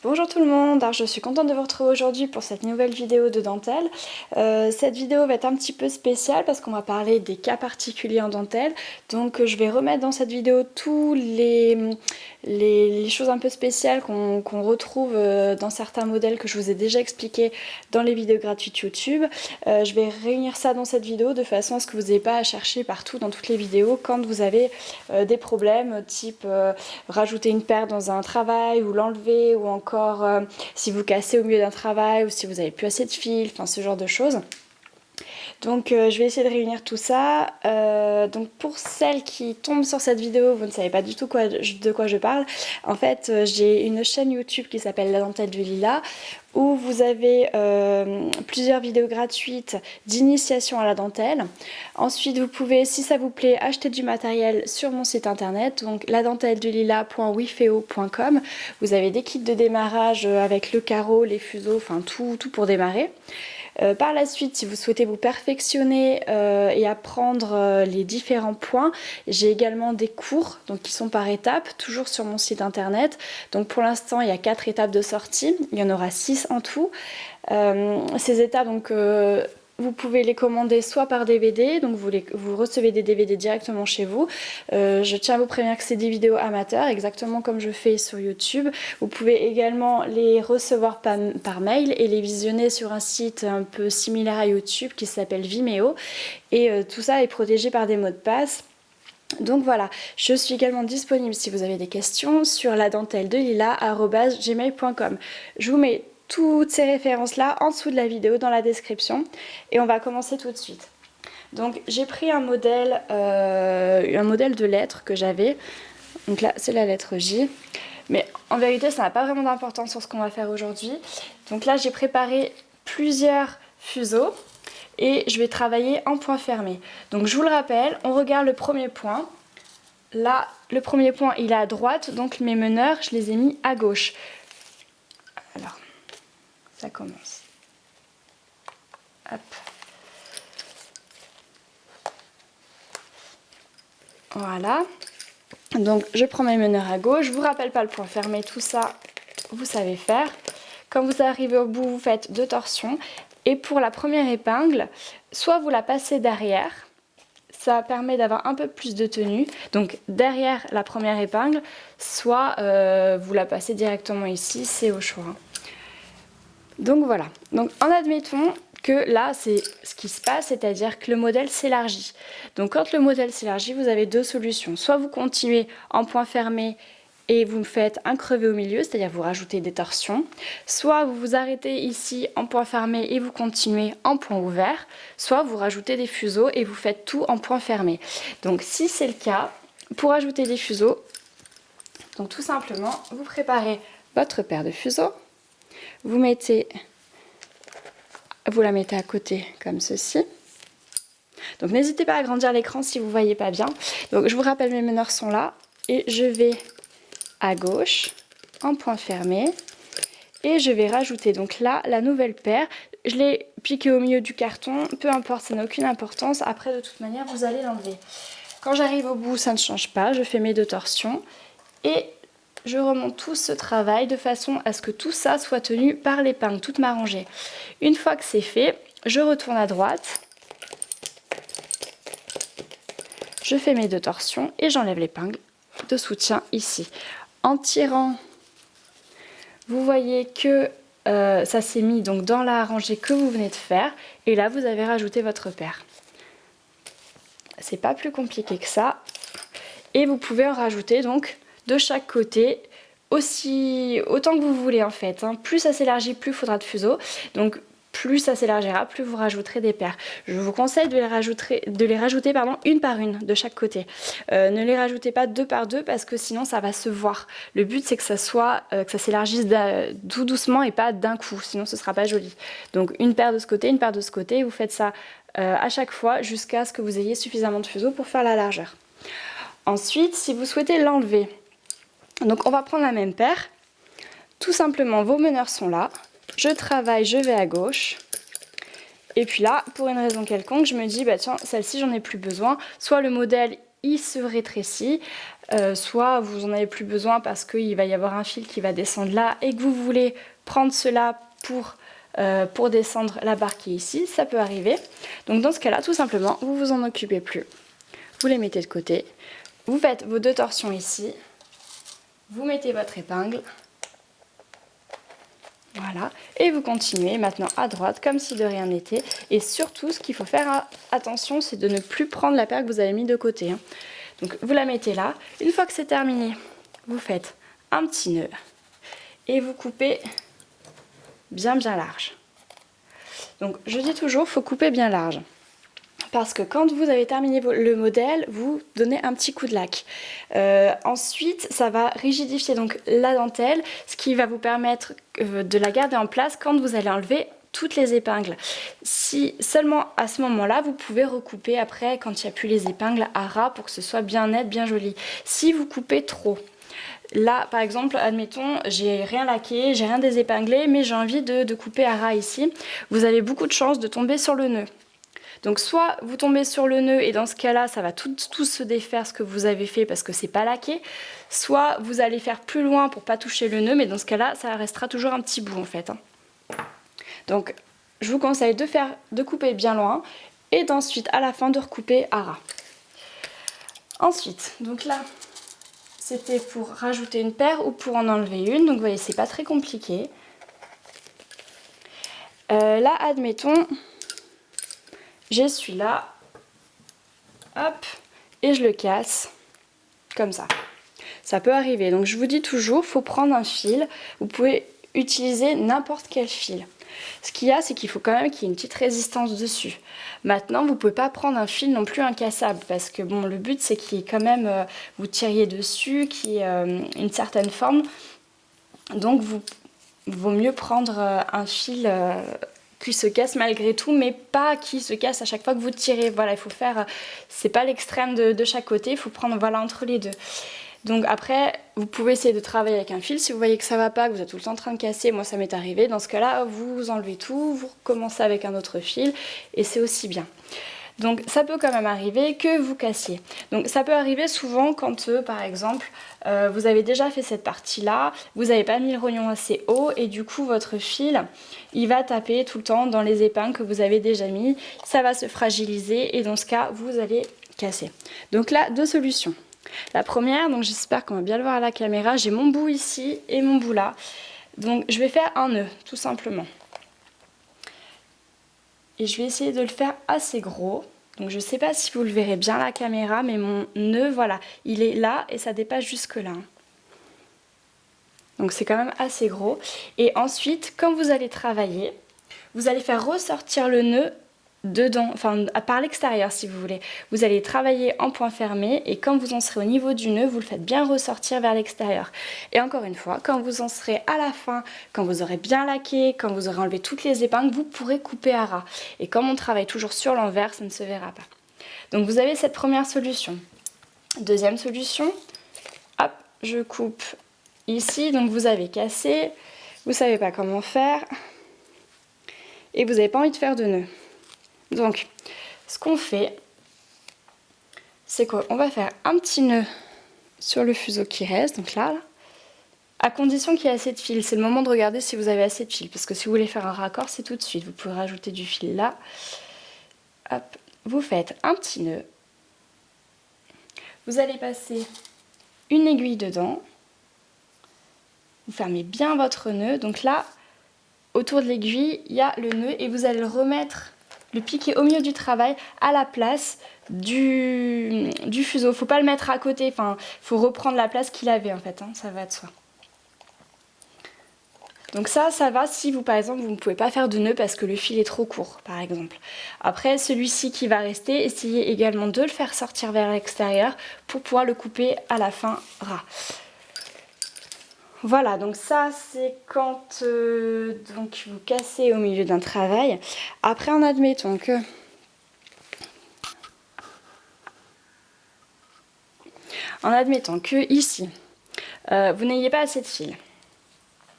Bonjour tout le monde, alors je suis contente de vous retrouver aujourd'hui pour cette nouvelle vidéo de dentelle. Cette vidéo va être un petit peu spéciale parce qu'on va parler des cas particuliers en dentelle. Donc je vais remettre dans cette vidéo tous les choses un peu spéciales qu'on retrouve dans certains modèles que je vous ai déjà expliqué dans les vidéos gratuites YouTube. Je vais réunir ça dans cette vidéo de façon à ce que vous n'ayez pas à chercher partout dans toutes les vidéos quand vous avez des problèmes type rajouter une paire dans un travail ou l'enlever, ou encore si vous cassez au milieu d'un travail ou si vous n'avez plus assez de fil, enfin ce genre de choses. Donc je vais essayer de réunir tout ça. Donc pour celles qui tombent sur cette vidéo, vous ne savez pas du tout de quoi je parle. En fait, j'ai une chaîne YouTube qui s'appelle La Dentelle du Lilas, où vous avez plusieurs vidéos gratuites d'initiation à la dentelle. Ensuite, vous pouvez, si ça vous plaît, acheter du matériel sur mon site internet, donc ladentelledulilas.wifeo.com. Vous avez des kits de démarrage avec le carreau, les fuseaux, enfin tout pour démarrer. Par la suite, si vous souhaitez vous perfectionner et apprendre les différents points, j'ai également des cours donc, qui sont par étapes, toujours sur mon site internet. Donc pour l'instant, il y a 4 étapes de sortie, il y en aura 6 en tout. Ces étapes, donc, vous pouvez les commander soit par DVD, donc vous recevez des DVD directement chez vous. Je tiens à vous prévenir que c'est des vidéos amateurs, exactement comme je fais sur YouTube. Vous pouvez également les recevoir par mail et les visionner sur un site un peu similaire à YouTube qui s'appelle Vimeo. Et tout ça est protégé par des mots de passe. Donc voilà, je suis également disponible si vous avez des questions sur ladentelledelila@gmail.com. Je vous mets toutes ces références-là en dessous de la vidéo dans la description et on va commencer tout de suite. Donc j'ai pris un modèle de lettre que j'avais. Donc là, c'est la lettre J. Mais en vérité, ça n'a pas vraiment d'importance sur ce qu'on va faire aujourd'hui. Donc là, j'ai préparé plusieurs fuseaux et je vais travailler en point fermé. Donc je vous le rappelle, on regarde le premier point. Là, le premier point, il est à droite, donc mes meneurs, je les ai mis à gauche. Alors, ça commence. Hop. Voilà. Donc je prends mes meneurs à gauche. Je vous rappelle pas le point fermé, tout ça, vous savez faire. Quand vous arrivez au bout, vous faites 2 torsions. Et pour la première épingle, soit vous la passez derrière, ça permet d'avoir un peu plus de tenue, donc derrière la première épingle, soit vous la passez directement ici, c'est au choix. Donc voilà, donc en admettons que là c'est ce qui se passe, c'est-à-dire que le modèle s'élargit. Donc quand le modèle s'élargit, vous avez 2 solutions, soit vous continuez en point fermé et vous faites un crevé au milieu, c'est-à-dire vous rajoutez des torsions, soit vous vous arrêtez ici en point fermé et vous continuez en point ouvert, soit vous rajoutez des fuseaux et vous faites tout en point fermé. Donc si c'est le cas, pour ajouter des fuseaux, donc tout simplement, vous préparez votre paire de fuseaux, vous la mettez à côté comme ceci. Donc n'hésitez pas à agrandir l'écran si vous ne voyez pas bien. Donc je vous rappelle, mes meneurs sont là et je vais à gauche en point fermé et je vais rajouter donc là la nouvelle paire. Je l'ai piqué au milieu du carton, peu importe, ça n'a aucune importance, après de toute manière vous allez l'enlever. Quand j'arrive au bout, ça ne change pas, je fais mes 2 torsions et je remonte tout ce travail de façon à ce que tout ça soit tenu par l'épingle, toute ma rangée. Une fois que c'est fait, je retourne à droite, je fais mes 2 torsions et j'enlève l'épingle de soutien ici. En tirant, vous voyez que ça s'est mis donc dans la rangée que vous venez de faire et là vous avez rajouté votre paire. C'est pas plus compliqué que ça et vous pouvez en rajouter donc de chaque côté autant que vous voulez en fait. Plus ça s'élargit, plus il faudra de fuseaux. Donc plus ça s'élargira, plus vous rajouterez des paires. Je vous conseille de les rajouter une par une de chaque côté. Ne les rajoutez pas 2 par 2 parce que sinon ça va se voir. Le but c'est que ça s'élargisse tout doucement et pas d'un coup, sinon ce sera pas joli. Donc une paire de ce côté, une paire de ce côté, vous faites ça à chaque fois jusqu'à ce que vous ayez suffisamment de fuseaux pour faire la largeur. Ensuite, si vous souhaitez l'enlever, donc on va prendre la même paire. Tout simplement, vos meneurs sont là. Je travaille, je vais à gauche. Et puis là, pour une raison quelconque, je me dis, bah tiens, celle-ci, j'en ai plus besoin. Soit le modèle, il se rétrécit. Soit vous en avez plus besoin parce qu'il va y avoir un fil qui va descendre là et que vous voulez prendre cela pour descendre la barre qui est ici, ça peut arriver. Donc dans ce cas-là, tout simplement, vous vous en occupez plus. Vous les mettez de côté, vous faites vos 2 torsions ici, vous mettez votre épingle, voilà, et vous continuez maintenant à droite comme si de rien n'était. Et surtout, ce qu'il faut faire attention, c'est de ne plus prendre la paire que vous avez mis de côté. Donc vous la mettez là, une fois que c'est terminé, vous faites un petit nœud et vous coupez bien large. Donc je dis toujours, il faut couper bien large. Parce que quand vous avez terminé le modèle, vous donnez un petit coup de laque. Ensuite, ça va rigidifier donc la dentelle, ce qui va vous permettre de la garder en place quand vous allez enlever toutes les épingles. Si seulement à ce moment-là, vous pouvez recouper après quand il n'y a plus les épingles à ras pour que ce soit bien net, bien joli. Si vous coupez trop, là par exemple, admettons, j'ai rien laqué, j'ai rien désépinglé, mais j'ai envie de couper à ras ici, vous avez beaucoup de chances de tomber sur le nœud. Donc soit vous tombez sur le nœud et dans ce cas-là, ça va tout se défaire ce que vous avez fait parce que c'est pas laqué. Soit vous allez faire plus loin pour pas toucher le nœud, mais dans ce cas-là, ça restera toujours un petit bout en fait. Donc je vous conseille de couper bien loin et d'ensuite à la fin de recouper à ras. Ensuite, donc là, c'était pour rajouter une paire ou pour en enlever une. Donc vous voyez, c'est pas très compliqué. Là, admettons... J'ai celui-là, hop, et je le casse, comme ça. Ça peut arriver, donc je vous dis toujours, il faut prendre un fil, vous pouvez utiliser n'importe quel fil. Ce qu'il y a, c'est qu'il faut quand même qu'il y ait une petite résistance dessus. Maintenant, vous ne pouvez pas prendre un fil non plus incassable, parce que bon, le but c'est qu'il y ait quand même, vous tiriez dessus, qu'il y ait une certaine forme. Donc, vaut mieux prendre un fil... qui se casse malgré tout, mais pas qui se casse à chaque fois que vous tirez. Voilà, il faut faire, c'est pas l'extrême de chaque côté, il faut prendre voilà entre les deux. Donc après, vous pouvez essayer de travailler avec un fil. Si vous voyez que ça va pas, que vous êtes tout le temps en train de casser, moi ça m'est arrivé, dans ce cas-là, vous enlevez tout, vous recommencez avec un autre fil, et c'est aussi bien. Donc ça peut quand même arriver que vous cassiez. Donc ça peut arriver souvent quand, par exemple, vous avez déjà fait cette partie-là, vous n'avez pas mis le rognon assez haut et du coup votre fil, il va taper tout le temps dans les épingles que vous avez déjà mis. Ça va se fragiliser et dans ce cas, vous allez casser. Donc là, 2 solutions. La première, donc j'espère qu'on va bien le voir à la caméra, j'ai mon bout ici et mon bout là. Donc je vais faire un nœud, tout simplement. Et je vais essayer de le faire assez gros. Donc je ne sais pas si vous le verrez bien à la caméra, mais mon nœud, voilà, il est là et ça dépasse jusque là. Donc c'est quand même assez gros. Et ensuite, quand vous allez travailler, vous allez faire ressortir le nœud dedans, enfin par l'extérieur si vous voulez. Vous allez travailler en point fermé et quand vous en serez au niveau du nœud, vous le faites bien ressortir vers l'extérieur. Et encore une fois, quand vous en serez à la fin, quand vous aurez bien laqué, quand vous aurez enlevé toutes les épingles, vous pourrez couper à ras. Et comme on travaille toujours sur l'envers, ça ne se verra pas. Donc vous avez cette première solution. Deuxième solution, hop, je coupe ici, donc vous avez cassé, vous ne savez pas comment faire et vous n'avez pas envie de faire de nœud. Donc, ce qu'on fait, c'est qu'on va faire un petit nœud sur le fuseau qui reste, donc là, à condition qu'il y ait assez de fil. C'est le moment de regarder si vous avez assez de fil, parce que si vous voulez faire un raccord, c'est tout de suite. Vous pouvez rajouter du fil là. Hop, vous faites un petit nœud. Vous allez passer une aiguille dedans. Vous fermez bien votre nœud. Donc là, autour de l'aiguille, il y a le nœud et vous allez le remettre... Le piquer au milieu du travail à la place du fuseau. Faut pas le mettre à côté, enfin, faut reprendre la place qu'il avait en fait, hein, ça va de soi. Donc ça va si vous, par exemple, vous ne pouvez pas faire de nœud parce que le fil est trop court, par exemple. Après, celui-ci qui va rester, essayez également de le faire sortir vers l'extérieur pour pouvoir le couper à la fin ras. Voilà, donc ça c'est quand donc vous cassez au milieu d'un travail. Après, en admettant que ici, vous n'ayez pas assez de fil.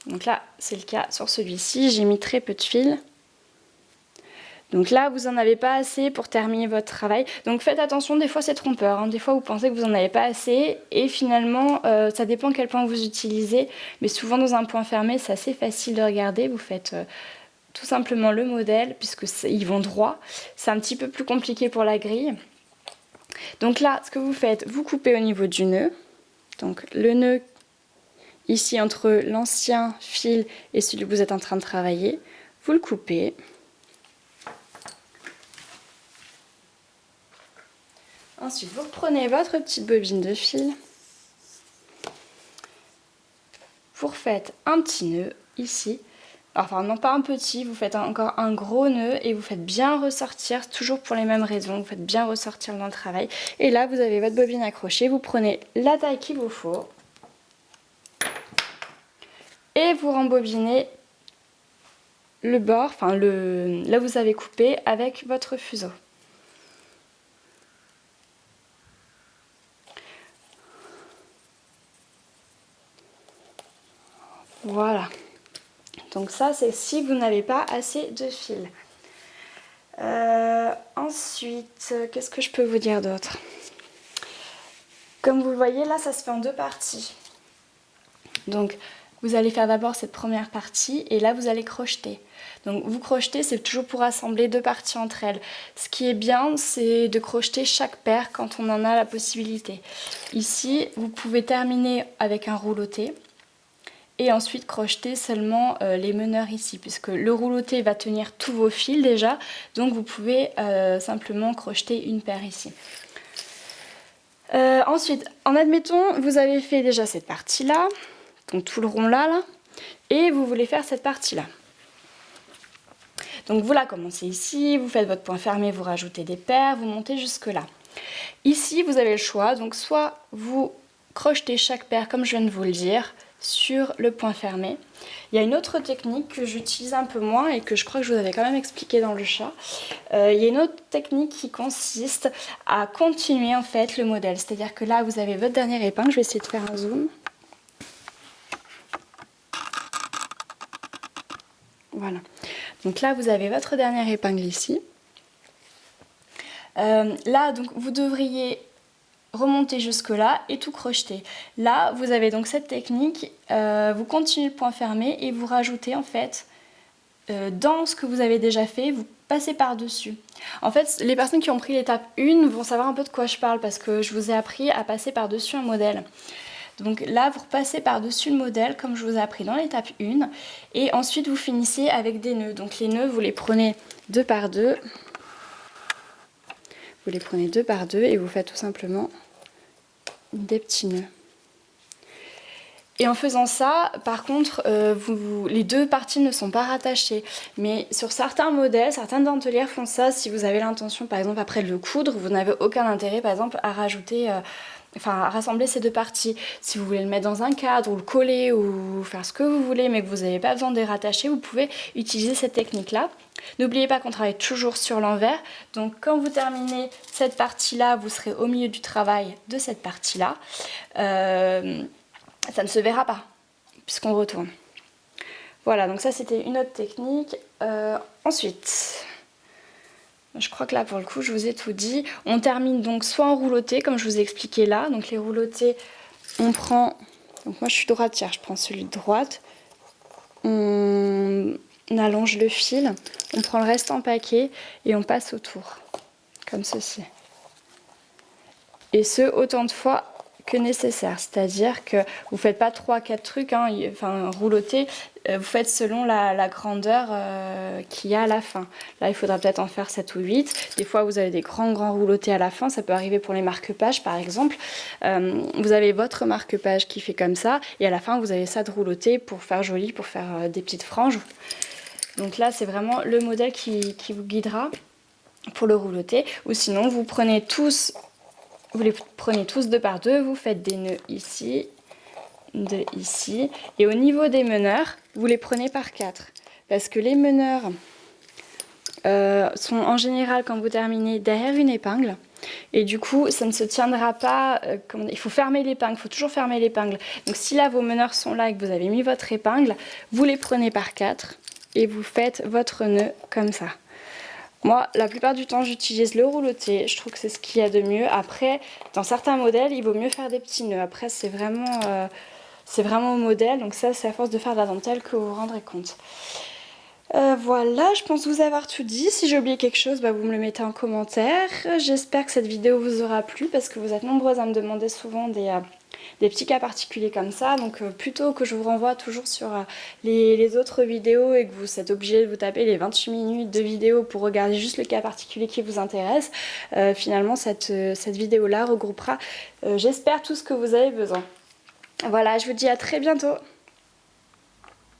Donc là, c'est le cas sur celui-ci, j'ai mis très peu de fil. Donc là, vous n'en avez pas assez pour terminer votre travail. Donc faites attention, des fois c'est trompeur. Hein. Des fois vous pensez que vous n'en avez pas assez et finalement, ça dépend quel point vous utilisez. Mais souvent dans un point fermé, c'est assez facile de regarder. Vous faites tout simplement le modèle puisqu'ils vont droit. C'est un petit peu plus compliqué pour la grille. Donc là, ce que vous faites, vous coupez au niveau du nœud. Donc le nœud ici entre l'ancien fil et celui que vous êtes en train de travailler, vous le coupez. Ensuite, vous reprenez votre petite bobine de fil. Vous refaites un petit nœud ici. Enfin, non pas un petit, vous faites encore un gros nœud et vous faites bien ressortir, toujours pour les mêmes raisons, vous faites bien ressortir dans le travail. Et là, vous avez votre bobine accrochée, vous prenez la taille qu'il vous faut et vous rembobinez le bord, enfin là où vous avez coupé avec votre fuseau. Voilà. Donc ça, c'est si vous n'avez pas assez de fil. Ensuite, qu'est-ce que je peux vous dire d'autre? Comme vous le voyez, là, ça se fait en deux parties. Donc, vous allez faire d'abord cette première partie et là, vous allez crocheter. Donc, vous crochetez, c'est toujours pour assembler deux parties entre elles. Ce qui est bien, c'est de crocheter chaque paire quand on en a la possibilité. Ici, vous pouvez terminer avec un rouloté. Et ensuite crocheter seulement les meneurs ici, puisque le rouloté va tenir tous vos fils déjà, donc vous pouvez simplement crocheter une paire ici. Ensuite, en admettant, vous avez fait déjà cette partie-là, donc tout le rond là, et vous voulez faire cette partie-là. Donc vous la commencez ici, vous faites votre point fermé, vous rajoutez des paires, vous montez jusque là. Ici, vous avez le choix, donc soit vous crochetez chaque paire comme je viens de vous le dire, sur le point fermé. Il y a une autre technique que j'utilise un peu moins et que je crois que je vous avais quand même expliqué dans le chat. Il y a une autre technique qui consiste à continuer en fait le modèle. C'est-à-dire que là vous avez votre dernière épingle, je vais essayer de faire un zoom. Voilà. Donc là vous avez votre dernière épingle ici. Là donc vous devriez remonter jusque là et tout crocheter. Là vous avez donc cette technique, vous continuez le point fermé et vous rajoutez en fait dans ce que vous avez déjà fait, vous passez par dessus. En fait les personnes qui ont pris l'étape 1 vont savoir un peu de quoi je parle parce que je vous ai appris à passer par dessus un modèle. Donc là vous repassez par dessus le modèle comme je vous ai appris dans l'étape 1 et ensuite vous finissez avec des nœuds. Donc les nœuds vous les prenez deux par deux. Vous les prenez deux par deux et vous faites tout simplement des petits nœuds. Et en faisant ça, par contre, les deux parties ne sont pas rattachées. Mais sur certains modèles, certaines dentelières font ça. Si vous avez l'intention, par exemple, après de le coudre, vous n'avez aucun intérêt, par exemple, à rajouter... à rassembler ces deux parties. Si vous voulez le mettre dans un cadre ou le coller ou faire ce que vous voulez mais que vous n'avez pas besoin de les rattacher, vous pouvez utiliser cette technique-là. N'oubliez pas qu'on travaille toujours sur l'envers. Donc quand vous terminez cette partie-là, vous serez au milieu du travail de cette partie-là. Ça ne se verra pas puisqu'on retourne. Voilà, donc ça c'était une autre technique. Ensuite... Je crois que là, pour le coup, je vous ai tout dit. On termine donc soit en rouloté, comme je vous ai expliqué là. Donc les roulotés, on prend... Donc moi, je suis droitière, je prends celui de droite. On allonge le fil. On prend le reste en paquet et on passe autour. Comme ceci. Et ce, autant de fois que nécessaire. C'est-à-dire que vous ne faites pas 3-4 trucs, hein, enfin rouloter, vous faites selon la grandeur qu'il y a à la fin. Là, il faudra peut-être en faire 7 ou 8. Des fois, vous avez des grands roulotés à la fin. Ça peut arriver pour les marque-pages, par exemple. Vous avez votre marque-page qui fait comme ça. Et à la fin, vous avez ça de rouloté pour faire joli, pour faire des petites franges. Donc là, c'est vraiment le modèle qui vous guidera pour le rouloté. Ou sinon, vous prenez tous... Vous les prenez tous deux par deux, vous faites des nœuds ici, de ici. Et au niveau des meneurs, vous les prenez par 4. Parce que les meneurs sont en général, quand vous terminez, derrière une épingle. Et du coup, ça ne se tiendra pas... il faut fermer l'épingle, il faut toujours fermer l'épingle. Donc si là, vos meneurs sont là et que vous avez mis votre épingle, vous les prenez par 4 et vous faites votre nœud comme ça. Moi, la plupart du temps, j'utilise le rouleauté. Je trouve que c'est ce qu'il y a de mieux. Après, dans certains modèles, il vaut mieux faire des petits nœuds. Après, c'est vraiment au modèle. Donc ça, c'est à force de faire de la dentelle que vous vous rendrez compte. Voilà, je pense vous avoir tout dit. Si j'ai oublié quelque chose, bah, vous me le mettez en commentaire. J'espère que cette vidéo vous aura plu parce que vous êtes nombreuses à me demander souvent des petits cas particuliers comme ça. Donc plutôt que je vous renvoie toujours sur les autres vidéos et que vous êtes obligé de vous taper les 28 minutes de vidéo pour regarder juste le cas particulier qui vous intéresse, finalement cette vidéo-là regroupera, j'espère, tout ce que vous avez besoin. Voilà, je vous dis à très bientôt.